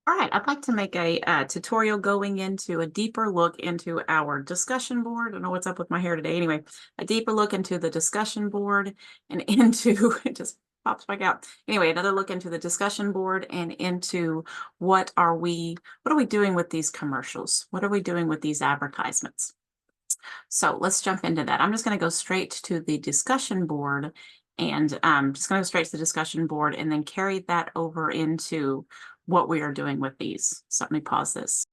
All right, I'd like to make a tutorial going into a deeper look into our discussion board. I don't know what's up with my hair today. Anyway, a deeper look into the discussion board and into it just pops back out. Anyway, another look into the discussion board and into what are we doing with these commercials? What are we doing with these advertisements? So let's jump into that. I'm just going to go straight to the discussion board and just going to go straight to the discussion board and then carry that over into what we are doing with these. So let me pause this.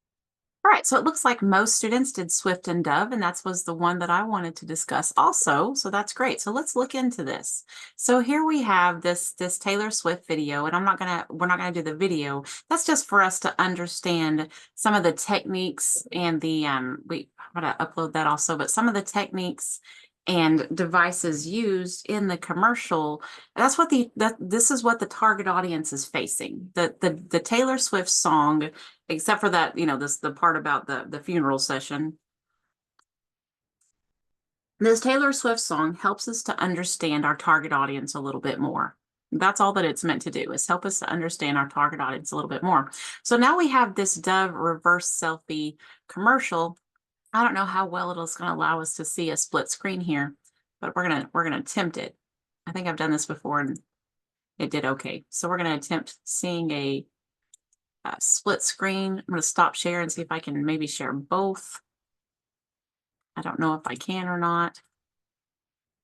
All right, so it looks like most students did Swift and Dove, and that was the one that I wanted to discuss also. So that's great. So let's look into this. So here we have this Taylor Swift video, and we're not gonna do the video. That's just for us to understand some of the techniques and I'm gonna upload that also, but some of the techniques and devices used in the commercial. That's what this is what the target audience is facing. The Taylor Swift song, except for that, the part about the funeral session. This Taylor Swift song helps us to understand our target audience a little bit more. That's all that it's meant to do, is help us to understand our target audience a little bit more. So now we have this Dove reverse selfie commercial. I don't know how well it's going to allow us to see a split screen here, but we're gonna attempt it. I think I've done this before and it did okay. So we're going to attempt seeing a split screen. I'm going to stop share and see if I can maybe share both. I don't know if I can or not.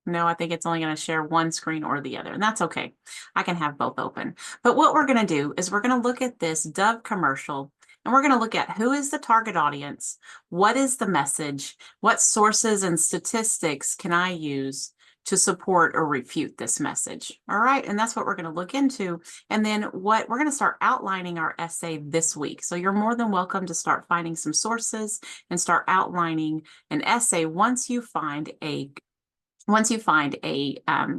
No, I think it's only going to share one screen or the other, and that's okay. I can have both open. But what we're going to do is we're going to look at this Dove commercial, and we're going to look at who is the target audience, what is the message, what sources and statistics can I use to support or refute this message. All right, and that's what we're going to look into. And then we're going to start outlining our essay this week. So you're more than welcome to start finding some sources and start outlining an essay once you find a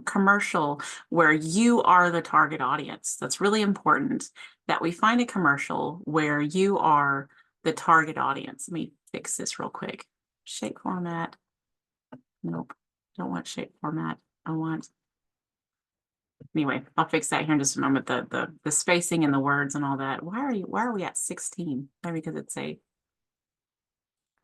commercial where you are the target audience. That's really important, that we find a commercial where you are the target audience. Let me fix this real quick. Shape format. Nope, don't want shape format. Anyway, I'll fix that here in just a moment. The spacing and the words and all that. Why are we at 16? Maybe because it's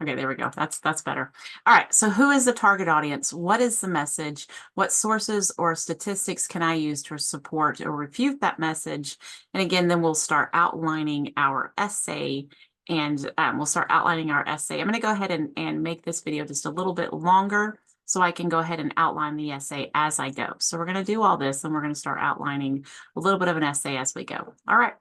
okay, there we go. That's better. All right, so who is the target audience? What is the message? What sources or statistics can I use to support or refute that message? And again, then we'll start outlining our essay, and we'll start outlining our essay. I'm going to go ahead and make this video just a little bit longer so I can go ahead and outline the essay as I go. So we're going to do all this, and we're going to start outlining a little bit of an essay as we go. All right.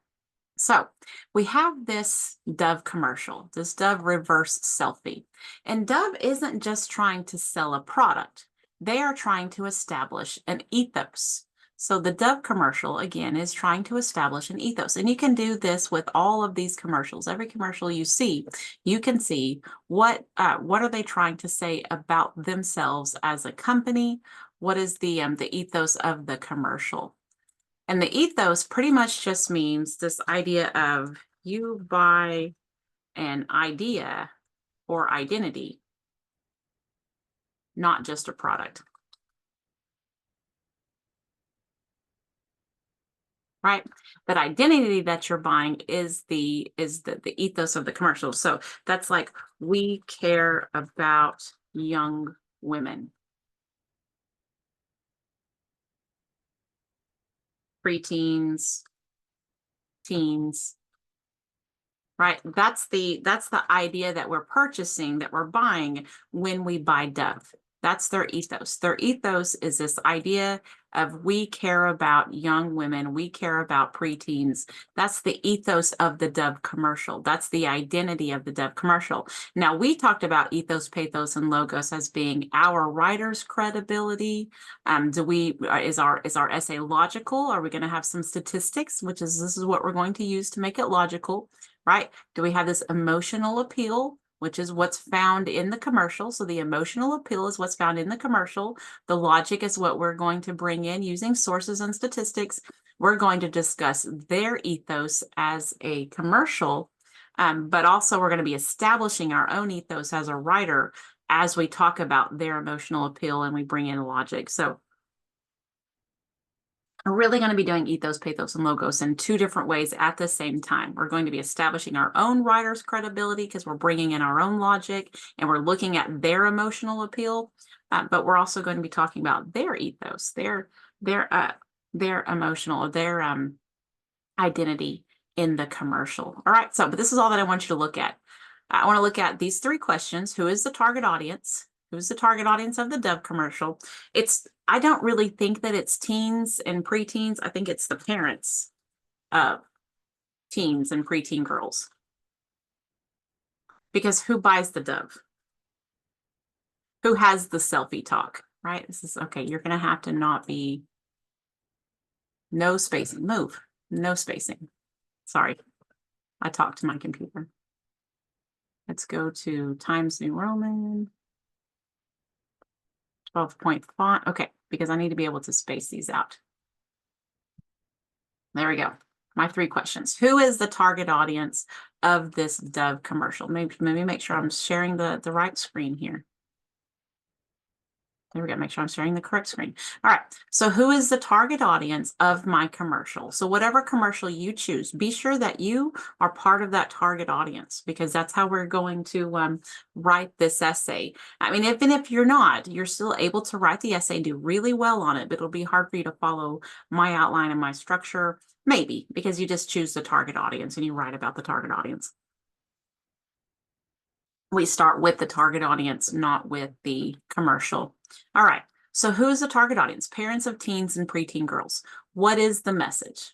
So we have this Dove commercial, this Dove reverse selfie. And Dove isn't just trying to sell a product. They are trying to establish an ethos. So the Dove commercial, again, is trying to establish an ethos. And you can do this with all of these commercials. Every commercial you see, you can see what are they trying to say about themselves as a company? What is the ethos of the commercial? And the ethos pretty much just means this idea of you buy an idea or identity, not just a product. Right? That identity that you're buying is the ethos of the commercial. So that's like, we care about young women, preteens, teens. Right? That's the idea that we're purchasing, that we're buying when we buy Dove. That's their ethos. Their ethos is this idea of, we care about young women, we care about preteens. That's the ethos of the Dove commercial. That's the identity of the Dove commercial. Now, we talked about ethos, pathos, and logos as being our writer's credibility. Is our essay logical? Are we going to have some statistics, this is what we're going to use to make it logical? Right? Do we have this emotional appeal, which is what's found in the commercial? So the emotional appeal is what's found in the commercial. The logic is what we're going to bring in using sources and statistics. We're going to discuss their ethos as a commercial, but also we're going to be establishing our own ethos as a writer as we talk about their emotional appeal and we bring in logic. So We're really going to be doing ethos, pathos, and logos in two different ways at the same time. We're going to be establishing our own writer's credibility because we're bringing in our own logic and we're looking at their emotional appeal. But we're also going to be talking about their ethos, their emotional, their identity in the commercial. All right. So, but this is all that I want you to look at. I want to look at these three questions. Who is the target audience? Who's the target audience of the Dove commercial? I don't really think that it's teens and preteens. I think it's the parents of teens and preteen girls. Because who buys the Dove? Who has the selfie talk, right? This is okay. You're going to have to not be no spacing. Move. No spacing. Sorry. I talked to my computer. Let's go to Times New Roman. 12-point font. Okay, because I need to be able to space these out. There we go. My three questions. Who is the target audience of this Dove commercial? Maybe make sure I'm sharing the right screen here. There we go. Make sure I'm sharing the correct screen. All right. So who is the target audience of my commercial? So whatever commercial you choose, be sure that you are part of that target audience because that's how we're going to write this essay. I mean, even if you're not, you're still able to write the essay, do really well on it, but it'll be hard for you to follow my outline and my structure, maybe, because you just choose the target audience and you write about the target audience. We start with the target audience, not with the commercial. All right. So who is the target audience? Parents of teens and preteen girls. What is the message?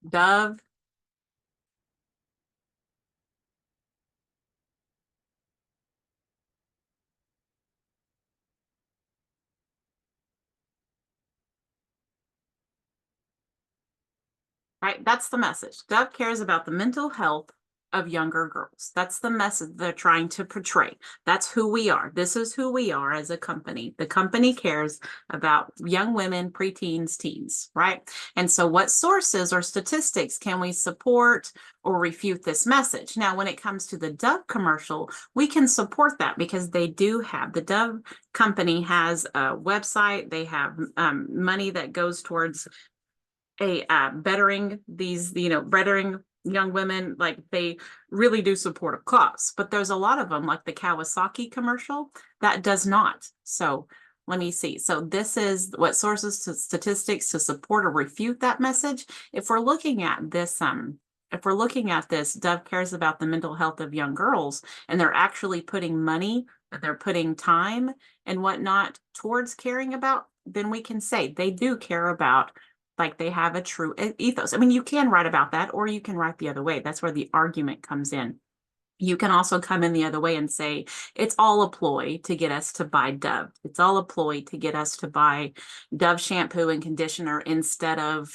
Dove. Right? That's the message. Dove cares about the mental health of younger girls. That's the message they're trying to portray. That's who we are. This is who we are as a company. The company cares about young women, preteens, teens, right? And so what sources or statistics can we support or refute this message? Now, when it comes to the Dove commercial, we can support that because they do have, the Dove company has a website. They have money that goes towards bettering these, bettering young women. Like they really do support a cause, but there's a lot of them, like the Kawasaki commercial, that does not. So let me see. So this is what sources to statistics to support or refute that message. If we're looking at this, Dove cares about the mental health of young girls, and they're actually putting money, they're putting time and whatnot towards caring about, then we can say they do care about, like they have a true ethos. I mean, you can write about that, or you can write the other way. That's where the argument comes in. You can also come in the other way and say, it's all a ploy to get us to buy Dove. It's all a ploy to get us to buy Dove shampoo and conditioner instead of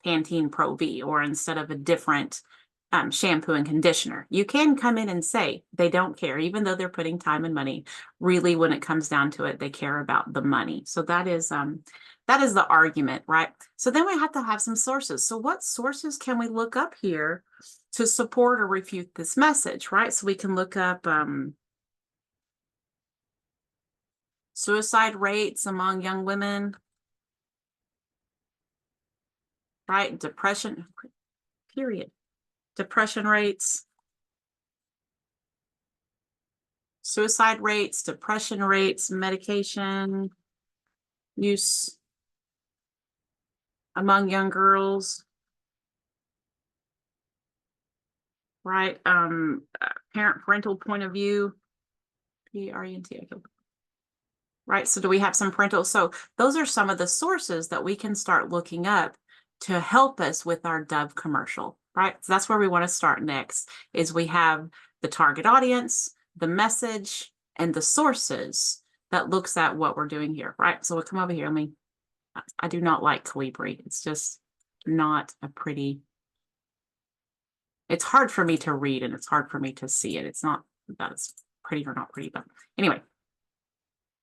Pantene Pro V, or instead of a different shampoo and conditioner. You can come in and say they don't care, even though they're putting time and money. Really, when it comes down to it, they care about the money. So that is the argument, right? So then we have to have some sources. So what sources can we look up here to support or refute this message, right? So we can look up suicide rates among young women, right? Depression, period. Depression rates, suicide rates, depression rates, medication use among young girls, right? Parental point of view, P-R-E-N-T, okay. Right? So do we have some parental? So those are some of the sources that we can start looking up to help us with our Dove commercial, right? So that's where we want to start next, is we have the target audience, the message, and the sources that looks at what we're doing here, right? So we'll come over here. I do not like Calibri. It's just not a pretty, it's hard for me to read and it's hard for me to see it. It's not that it's pretty or not pretty, but anyway.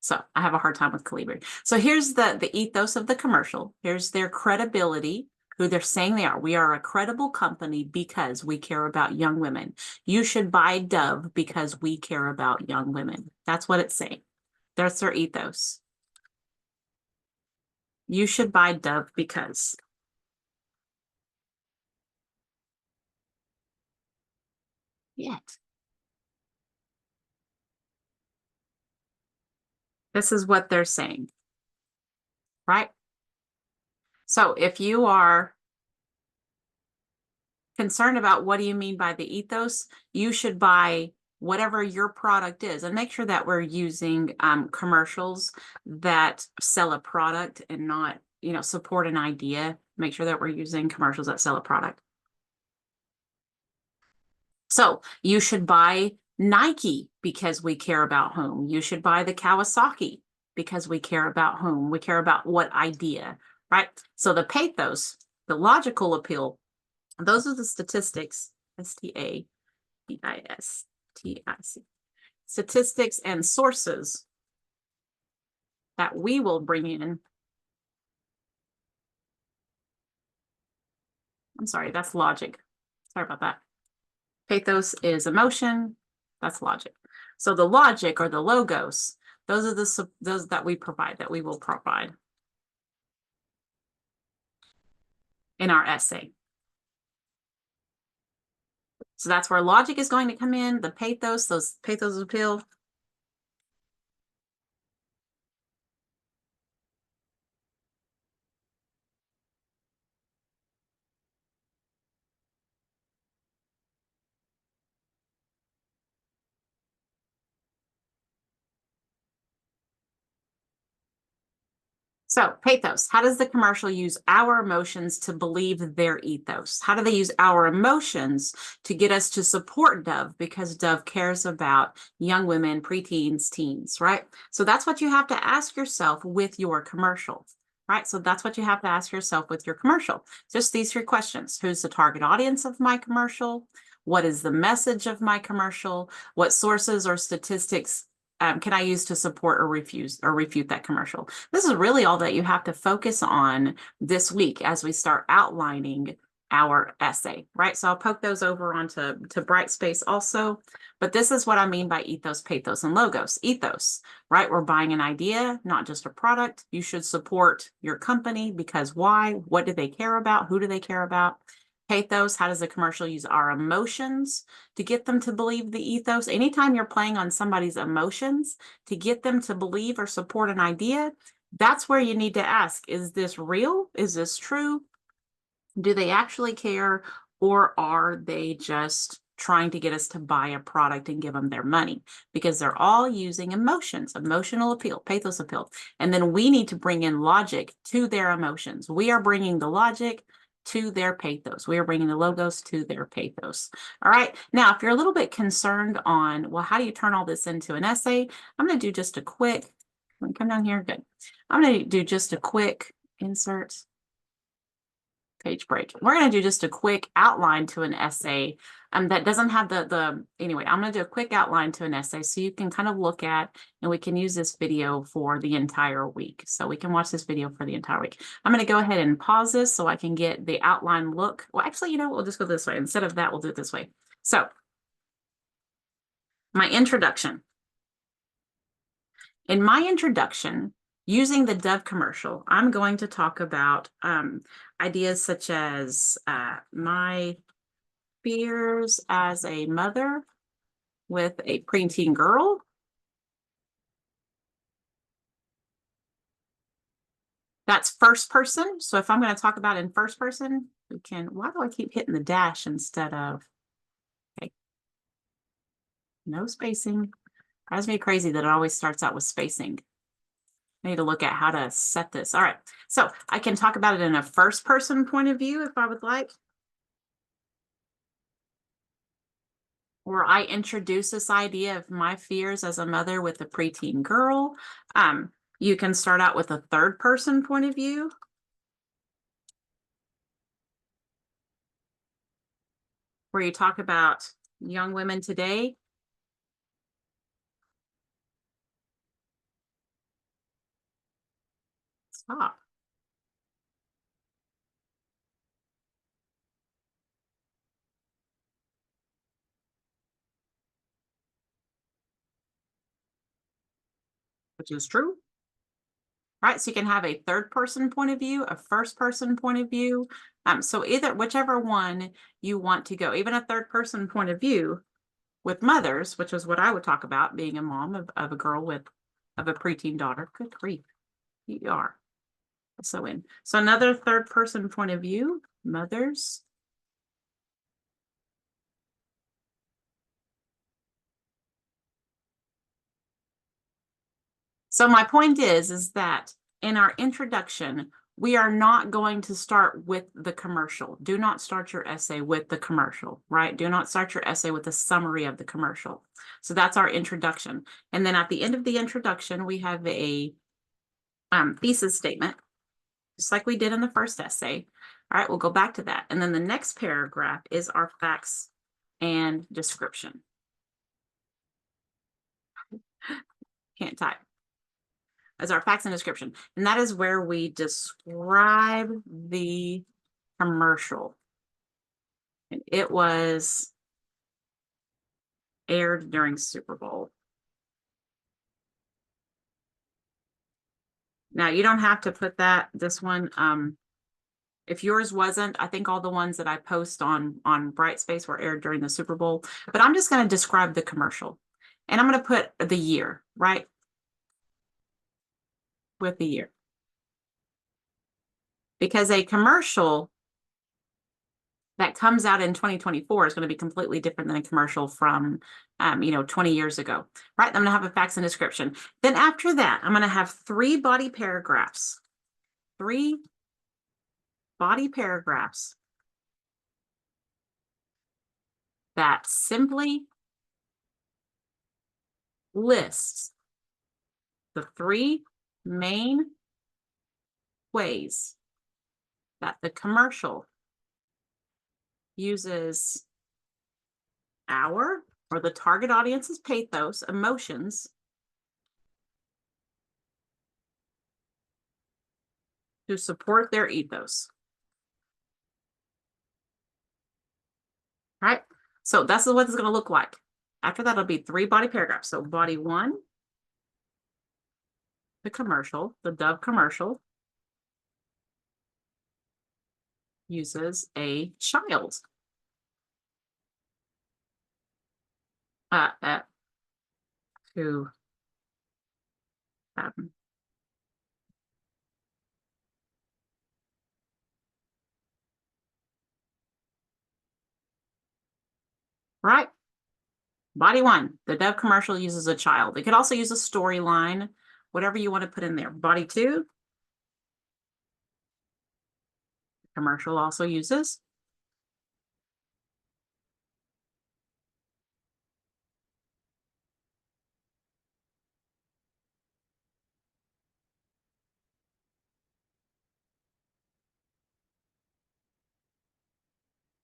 So I have a hard time with Calibri. So here's the ethos of the commercial. Here's their credibility, who they're saying they are. We are a credible company because we care about young women. You should buy Dove because we care about young women. That's what it's saying. That's their ethos. You should buy Dove because. Yet. This is what they're saying, right? So if you are concerned about what do you mean by the ethos, you should buy whatever your product is and make sure that we're using commercials that sell a product and not, support an idea. Make sure that we're using commercials that sell a product. So you should buy Nike because we care about whom. You should buy the Kawasaki because we care about whom. We care about what idea, right? So the pathos, the logical appeal, those are the statistics, STATISTIC, statistics and sources that we will bring in. I'm sorry, that's logic. Sorry about that. Pathos is emotion, that's logic. So the logic or the logos, those are those that we provide, that we will provide in our essay. So that's where logic is going to come in, the pathos, those pathos appeal. So pathos, how does the commercial use our emotions to believe their ethos? How do they use our emotions to get us to support Dove? Because Dove cares about young women, preteens, teens, right? So that's what you have to ask yourself with your commercial, right? So that's what you have to ask yourself with your commercial. Just these three questions. Who's the target audience of my commercial? What is the message of my commercial? What sources or statistics can I use to support or refute that commercial? This is really all that you have to focus on this week as we start outlining our essay, right? So I'll poke those over onto Brightspace also. But this is what I mean by ethos, pathos, and logos. Ethos, right? We're buying an idea, not just a product. You should support your company because why? What do they care about? Who do they care about? Pathos, how does the commercial use our emotions to get them to believe the ethos? Anytime you're playing on somebody's emotions to get them to believe or support an idea, that's where you need to ask, is this real? Is this true? Do they actually care? Or are they just trying to get us to buy a product and give them their money? Because they're all using emotions, emotional appeal, pathos appeal. And then we need to bring in logic to their emotions. We are bringing the logic to their pathos. We are bringing the logos to their pathos. All right. Now, if you're a little bit concerned on, well, how do you turn all this into an essay? I'm going to do just a quick, come down here. Good. I'm going to do just a quick insert page break. We're going to do just a quick outline to an essay that doesn't have anyway, I'm going to do a quick outline to an essay so you can kind of look at, and we can use this video for the entire week. So we can watch this video for the entire week. I'm going to go ahead and pause this so I can get the outline look. Well, actually, we'll just go this way. Instead of that, we'll do it this way. So my introduction. In my introduction, using the Dove commercial, I'm going to talk about ideas such as my fears as a mother with a preteen girl. That's first person. So if I'm going to talk about in first person, we can, why do I keep hitting the dash instead of, okay, no spacing. Drives me crazy that it always starts out with spacing. I need to look at how to set this. All right. So I can talk about it in a first person point of view if I would like. Or I introduce this idea of my fears as a mother with a preteen girl. You can start out with a third person point of view. Where you talk about young women today. Stop. Which is true. right? So you can have a third person point of view, a first person point of view. So either whichever one you want to go, even a third person point of view with mothers, which is what I would talk about, being a mom of a girl of a preteen daughter. Good grief, you are so in. So another third person point of view, mothers. So my point is that in our introduction, we are not going to start with the commercial. Do not start your essay with the commercial, right? Do not start your essay with a summary of the commercial. So that's our introduction. And then at the end of the introduction, we have a thesis statement, just like we did in the first essay. All right, we'll go back to that. And then the next paragraph is our facts and description. Can't type. As our facts and description. And that is where we describe the commercial. And it was aired during Super Bowl. Now you don't have to put this one. If yours wasn't, I think all the ones that I post on Brightspace were aired during the Super Bowl, but I'm just going to describe the commercial. And I'm going to put the year, right? With the year. Because a commercial that comes out in 2024 is going to be completely different than a commercial from 20 years ago, right? I'm going to have a facts and description. Then after that, I'm going to have 3 body paragraphs. 3 body paragraphs that simply lists the 3 main ways that the commercial uses our or the target audience's pathos, emotions, to support their ethos. Right? So that's what it's going to look like. After that, it'll be 3 body paragraphs. So body 1, the commercial, the Dove commercial, uses a child. Uh, uh, to right? Body 1, the Dove commercial uses a child. It could also use a storyline, whatever you want to put in there. Body 2, commercial also uses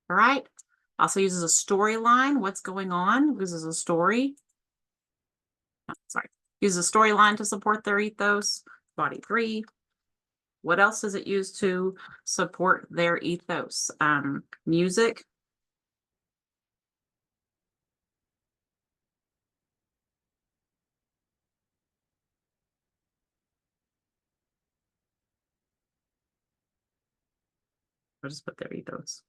all right. Also uses a storyline. What's going on? Uses a story. Oh, sorry. Uses a storyline to support their ethos. Body 3. What else does it use to support their ethos? Music. I'll just put their ethos.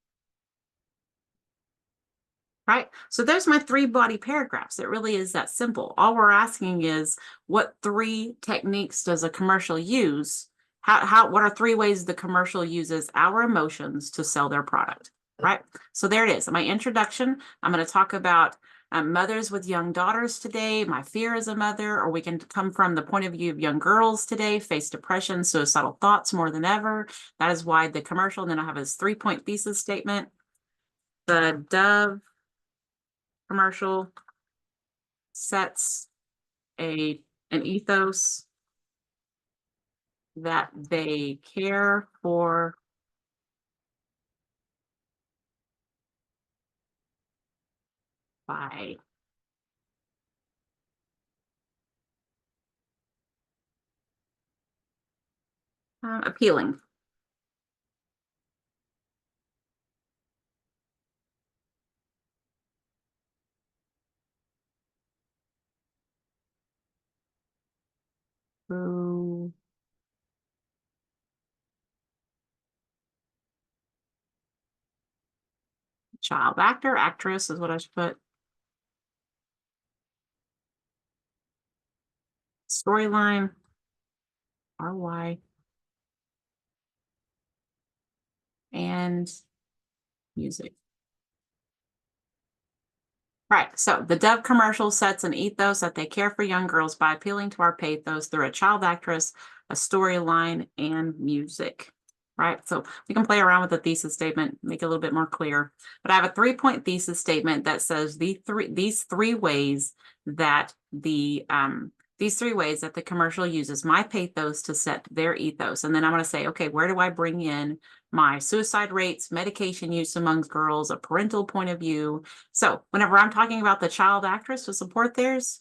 Right? So there's my 3 body paragraphs. It really is that simple. All we're asking is, what 3 techniques does a commercial use? What are 3 ways the commercial uses our emotions to sell their product? Right? So there it is. My introduction. I'm going to talk about mothers with young daughters today, my fear as a mother, or we can come from the point of view of young girls today, face depression, suicidal thoughts more than ever. That is why the commercial. And then I have this 3-point thesis statement. The Dove commercial sets an ethos that they care for by appealing. Who Child actor, actress is what I should put. Storyline, RY, and music. Right. So the Dove commercial sets an ethos that they care for young girls by appealing to our pathos through a child actress, a storyline, and music. Right. So we can play around with the thesis statement, make it a little bit more clear. But I have a 3-point thesis statement that says these three ways that the commercial uses my pathos to set their ethos. And then I'm going to say, okay, where do I bring in my suicide rates, medication use amongst girls, a parental point of view? So whenever I'm talking about the child actress to support theirs,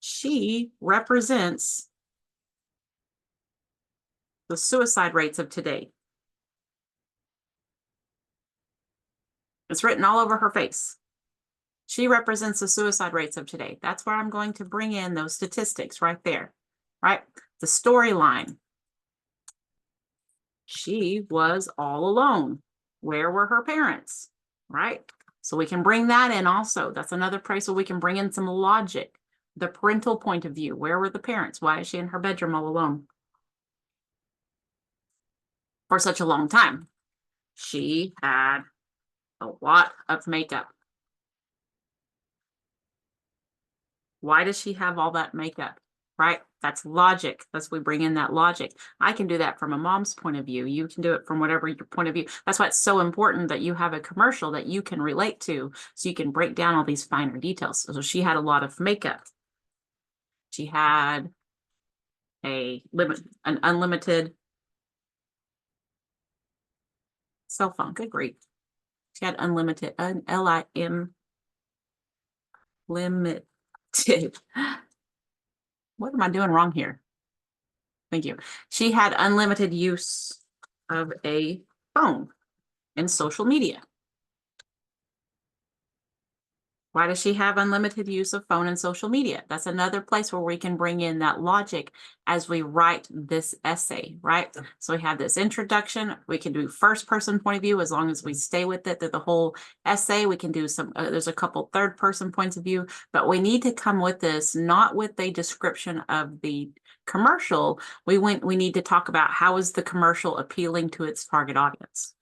she represents the suicide rates of today. It's written all over her face. She represents the suicide rates of today. That's where I'm going to bring in those statistics right there, right? The storyline. She was all alone. Where were her parents, right? So we can bring that in also. That's another place where we can bring in some logic. The parental point of view. Where were the parents? Why is she in her bedroom all alone for such a long time? She had a lot of makeup. Why does she have all that makeup? Right? That's logic. That's we bring in that logic. I can do that from a mom's point of view. You can do it from whatever your point of view. That's why it's so important that you have a commercial that you can relate to, so you can break down all these finer details. So she had a lot of makeup. She had an unlimited cell phone. Good grief. She had unlimited, LIM limited. What am I doing wrong here? Thank you. She had unlimited use of a phone and social media. Why does she have unlimited use of phone and social media? That's another place where we can bring in that logic as we write this essay, right? So we have this introduction. We can do first person point of view as long as we stay with it through the whole essay. We can do some, there's a couple third person points of view, but we need to come with this, not with a description of the commercial. We need to talk about how is the commercial appealing to its target audience.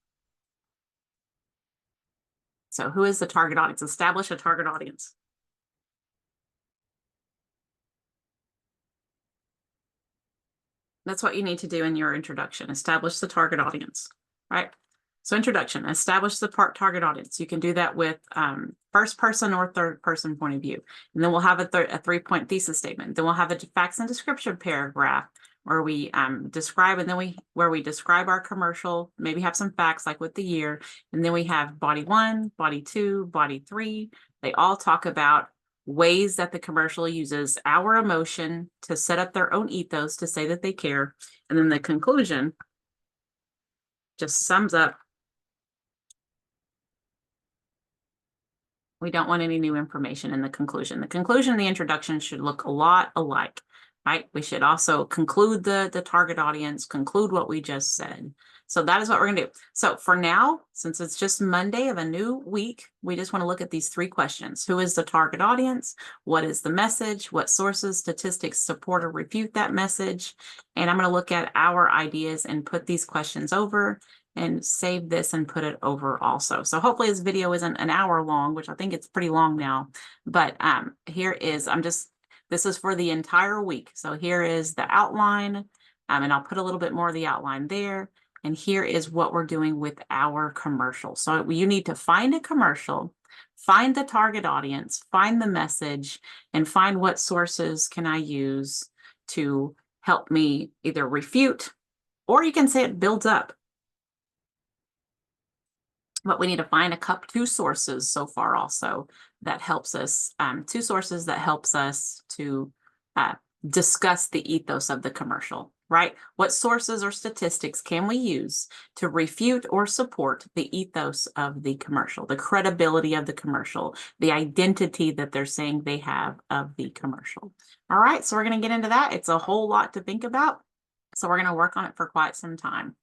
So who is the target audience? Establish a target audience. That's what you need to do in your introduction. Establish the target audience, right? So introduction, establish the target audience. You can do that with first person or third person point of view. And then we'll have a 3-point thesis statement. Then we'll have a facts and description paragraph where we describe, and then where we describe our commercial, maybe have some facts like with the year. And then we have body 1, body 2, body 3. They all talk about ways that the commercial uses our emotion to set up their own ethos to say that they care. And then the conclusion just sums up. We don't want any new information in the conclusion. The conclusion and the introduction should look a lot alike, right? We should also conclude the target audience, conclude what we just said. So that is what we're going to do. So for now, since it's just Monday of a new week, we just want to look at these 3 questions. Who is the target audience? What is the message? What sources, statistics support or refute that message? And I'm going to look at our ideas and put these questions over and save this and put it over also. So hopefully this video isn't an hour long, which I think it's pretty long now. But here is, this is for the entire week. So here is the outline, and I'll put a little bit more of the outline there. And here is what we're doing with our commercial. So you need to find a commercial, find the target audience, find the message, and find what sources can I use to help me either refute, or you can say it builds up. But we need to find 2 sources so far also that helps us, 2 sources that helps us to discuss the ethos of the commercial, right? What sources or statistics can we use to refute or support the ethos of the commercial, the credibility of the commercial, the identity that they're saying they have of the commercial? All right, so we're going to get into that. It's a whole lot to think about. So we're going to work on it for quite some time.